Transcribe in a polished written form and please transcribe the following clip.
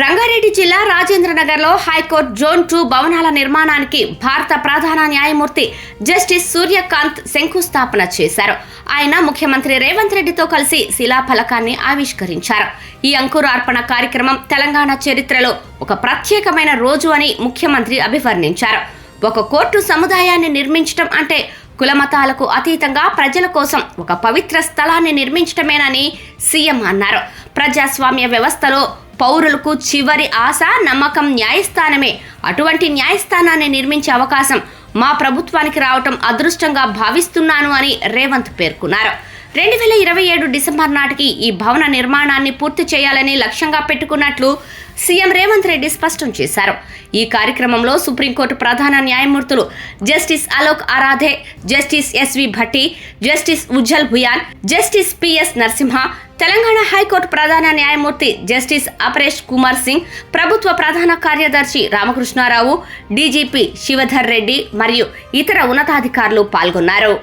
రంగారెడ్డి జిల్లా రాజేంద్రనగర్లో high court zone 2 భవనాల నిర్మాణానికి భారత ప్రధాన న్యాయమూర్తి జస్టిస్ సూర్యకాంత్ శంకుస్థాపన చేశారు. ఆయన ముఖ్యమంత్రి రేవంత్ రెడ్డితో కలిసి శిలాఫలకాన్ని ఆవిష్కరించారు. ఈ అంకురార్పణ కార్యక్రమం తెలంగాణ చరిత్రలో ఒక ప్రత్యేకమైన రోజు అని ముఖ్యమంత్రి అభివర్ణించారు. ఒక కోర్టు సముదాయాన్ని నిర్మించడం అంటే కులమతాలకు అతీతంగా ప్రజల కోసం ఒక పవిత్ర స్థలాన్ని నిర్మించడమేనని సీఎం అన్నారు. ప్రజాస్వామ్య వ్యవస్థలో పౌరులకు చివరి ఆశ, నమ్మకం న్యాయస్థానమే. అటువంటి న్యాయస్థానాన్ని నిర్మించే అవకాశం మా ప్రభుత్వానికి రావటం అదృష్టంగా భావిస్తున్నాను అని రేవంత్ పేర్కొన్నారు. 2027 డిసెంబర్ నాటికి ఈ భవన నిర్మాణాన్ని పూర్తి చేయాలని లక్ష్యంగా పెట్టుకున్నట్లు సీఎం రేవంత్ రెడ్డి స్పష్టం చేశారు. ఈ కార్యక్రమంలో సుప్రీంకోర్టు ప్రధాన న్యాయమూర్తులు justice Alok Aradhe, justice S V Bhatti, justice Ujjal Bhuyan, justice P S Narasimha, Telangana High Court ప్రధాన న్యాయమూర్తి జస్టిస్ అపరేష్ కుమార్ సింగ్, ప్రభుత్వ ప్రధాన కార్యదర్శి రామకృష్ణారావు, డీజీపీ శివధర్ రెడ్డి మరియు ఇతర ఉన్నతాధికారులు పాల్గొన్నారు.